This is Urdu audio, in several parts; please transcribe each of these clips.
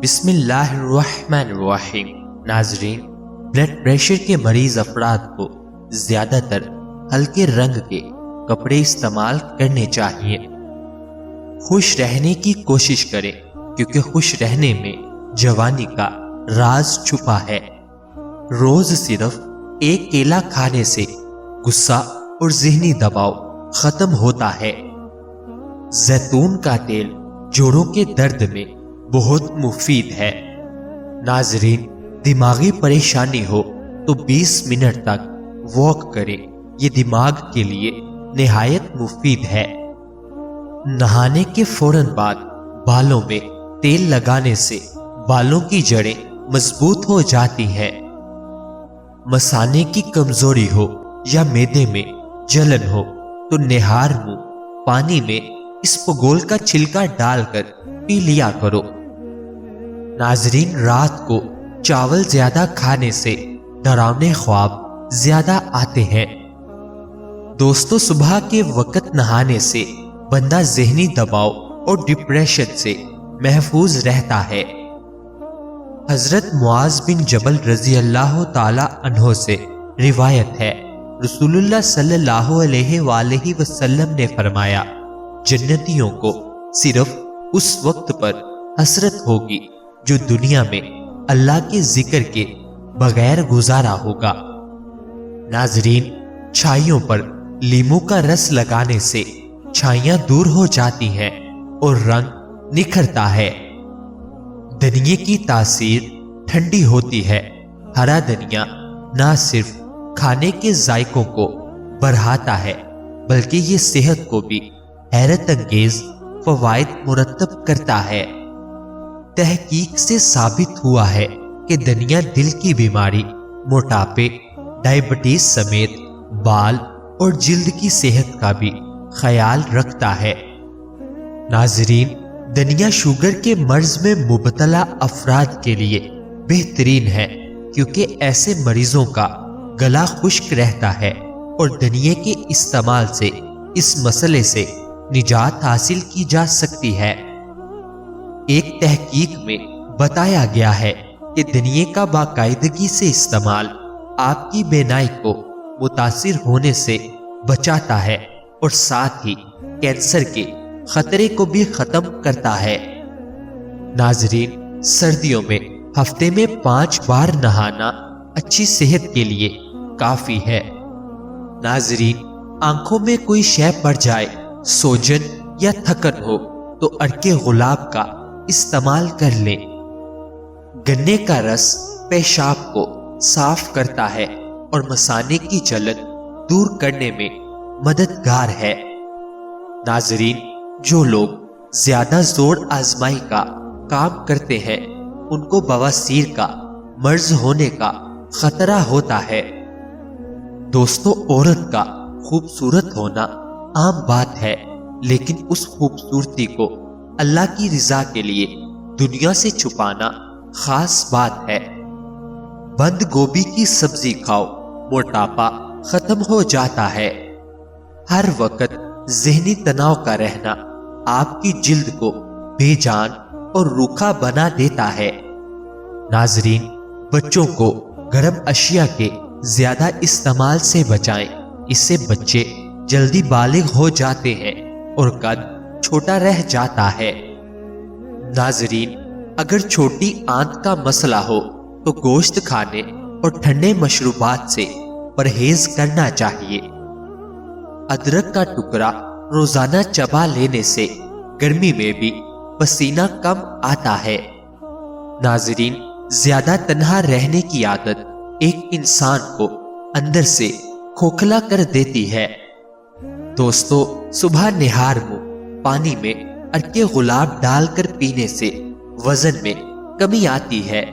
بسم اللہ الرحمن الرحیم۔ ناظرین، بلڈ پریشر کے مریض افراد کو زیادہ تر ہلکے رنگ کے کپڑے استعمال کرنے چاہیے۔ خوش رہنے کی کوشش کریں کیونکہ خوش رہنے میں جوانی کا راز چھپا ہے۔ روز صرف ایک کیلا کھانے سے غصہ اور ذہنی دباؤ ختم ہوتا ہے۔ زیتون کا تیل جوڑوں کے درد میں بہت مفید ہے۔ ناظرین، دماغی پریشانی ہو تو 20 منٹ تک واک کریں، یہ دماغ کے لیے نہایت مفید ہے۔ نہانے کے فوراً بعد بالوں میں تیل لگانے سے بالوں کی جڑیں مضبوط ہو جاتی ہیں۔ مثانے کی کمزوری ہو یا معدے میں جلن ہو تو نہار منہ پانی میں اسپغول کا چھلکا ڈال کر پی لیا کرو۔ ناظرین، رات کو چاول زیادہ کھانے سے ڈراونے خواب زیادہ آتے ہیں۔ دوستو، صبح کے وقت نہانے سے بندہ ذہنی دباؤ اور ڈپریشن سے محفوظ رہتا ہے۔ حضرت معاذ بن جبل رضی اللہ تعالی عنہ سے روایت ہے، رسول اللہ صلی اللہ علیہ وآلہ وسلم نے فرمایا، جنتیوں کو صرف اس وقت پر حسرت ہوگی جو دنیا میں اللہ کے ذکر کے بغیر گزارا ہوگا۔ ناظرین، چھائیوں پر لیموں کا رس لگانے سے چھائیاں دور ہو جاتی ہیں اور رنگ نکھرتا ہے۔ دھنیے کی تاثیر ٹھنڈی ہوتی ہے۔ ہرا دھنیا نہ صرف کھانے کے ذائقوں کو بڑھاتا ہے بلکہ یہ صحت کو بھی حیرت انگیز فوائد مرتب کرتا ہے۔ تحقیق سے ثابت ہوا ہے کہ دھنیا دل کی بیماری، موٹاپے، ڈائبٹیز سمیت بال اور جلد کی صحت کا بھی خیال رکھتا ہے۔ ناظرین، دھنیا شوگر کے مرض میں مبتلا افراد کے لیے بہترین ہے کیونکہ ایسے مریضوں کا گلا خشک رہتا ہے اور دھنیا کے استعمال سے اس مسئلے سے نجات حاصل کی جا سکتی ہے۔ ایک تحقیق میں بتایا گیا ہے کہ دھنیا کا باقاعدگی سے استعمال آپ کی بینائی کو متاثر ہونے سے بچاتا ہے اور ساتھ ہی کینسر کے خطرے کو بھی ختم کرتا ہے۔ ناظرین، سردیوں میں ہفتے میں 5 بار نہانا اچھی صحت کے لیے کافی ہے۔ ناظرین، آنکھوں میں کوئی شے پڑ جائے، سوجن یا تھکن ہو تو عرق گلاب کا استعمال کر لیں۔ گنے کا رس پیشاب کو صاف کرتا ہے اور مثانے کی جلن دور کرنے میں مددگار ہے۔ ناظرین، جو لوگ زیادہ زور آزمائی کا کام کرتے ہیں ان کو بواسیر کا مرض ہونے کا خطرہ ہوتا ہے۔ دوستو، عورت کا خوبصورت ہونا عام بات ہے لیکن اس خوبصورتی کو اللہ کی رضا کے لیے دنیا سے چھپانا خاص بات ہے۔ بند گوبھی کی سبزی کھاؤ، موٹاپا ختم ہو جاتا ہے۔ ہر وقت ذہنی تناؤ کا رہنا آپ کی جلد کو بے جان اور روکھا بنا دیتا ہے۔ ناظرین، بچوں کو گرم اشیاء کے زیادہ استعمال سے بچائیں، اس سے بچے جلدی بالغ ہو جاتے ہیں اور قد چھوٹا رہ جاتا ہے۔ ناظرین، اگر چھوٹی آنت کا مسئلہ ہو تو گوشت کھانے اور ٹھنڈے مشروبات سے پرہیز کرنا چاہیے۔ ادرک کا ٹکڑا روزانہ چبا لینے سے گرمی میں بھی پسینہ کم آتا ہے۔ ناظرین، زیادہ تنہا رہنے کی عادت ایک انسان کو اندر سے کھوکھلا کر دیتی ہے۔ دوستو، صبح نہار منہ پانی میں عرق گلاب ڈال کر پینے سے وزن میں کمی آتی ہے۔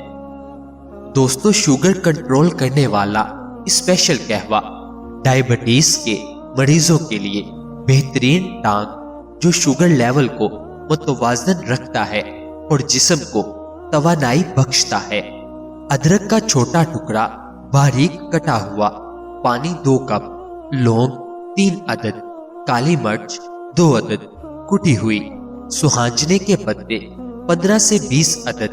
دوستو، شوگر کنٹرول کرنے والا اسپیشل قہوہ ڈائبٹیز کے مریضوں کے لیے بہترین ٹانک جو شوگر لیول کو متوازن رکھتا ہے اور جسم کو توانائی بخشتا ہے۔ ادرک کا چھوٹا ٹکڑا باریک کٹا ہوا، پانی 2 کپ، لونگ 3 عدد، کالی مرچ 2 عدد، کٹی ہوئی سہانجنے کے پتے 15 سے 20 عدد،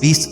20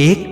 1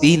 3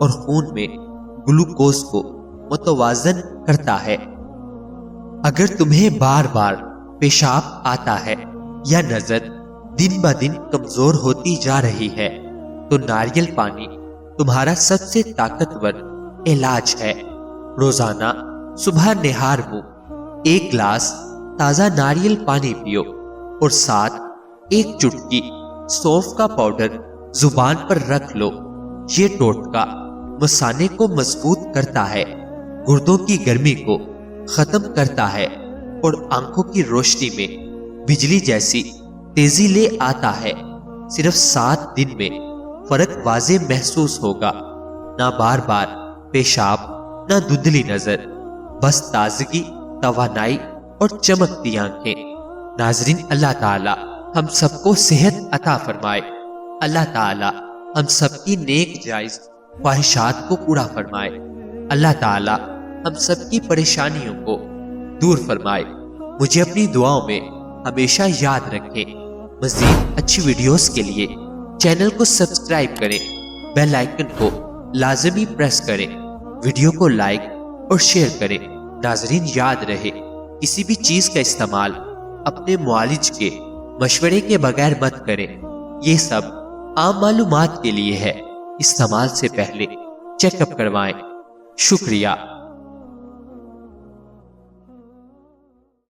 اور خون میں گلوکوز کو متوازن کرتا ہے۔ اگر تمہیں بار بار پیشاب آتا ہے یا نظر دن بہ دن کمزور ہوتی جا رہی ہے تو ناریل پانی تمہارا سب سے طاقتور علاج ہے۔ روزانہ صبح نہار منہ 1 گلاس تازہ ناریل پانی پیو اور ساتھ 1 چٹکی سونف کا پاؤڈر زبان پر رکھ لو۔ یہ ٹوٹکا مثانے کو مضبوط کرتا ہے، گردوں کی گرمی کو ختم کرتا ہے اور آنکھوں کی روشنی میں بجلی جیسی تیزی لے آتا ہے۔ صرف 7 دن میں فرق واضح محسوس ہوگا، نہ بار بار پیشاب، نہ دھندلی نظر، بس تازگی، توانائی اور چمکتی آنکھیں۔ ناظرین، اللہ تعالی ہم سب کو صحت عطا فرمائے۔ اللہ تعالی ہم سب کی نیک جائز خواہشات کو پورا فرمائے۔ اللہ تعالی ہم سب کی پریشانیوں کو دور فرمائے۔ مجھے اپنی دعاؤں میں ہمیشہ یاد رکھیں۔ مزید اچھی ویڈیوز کے لیے چینل کو سبسکرائب کریں، بیل آئیکن کو لازمی پریس کریں، ویڈیو کو لائک اور شیئر کریں۔ ناظرین، یاد رہے کسی بھی چیز کا استعمال اپنے معالج کے مشورے کے بغیر مت کریں۔ یہ سب عام معلومات کے لیے ہے، استعمال سے پہلے چیک اپ کروائیں۔ شکریہ۔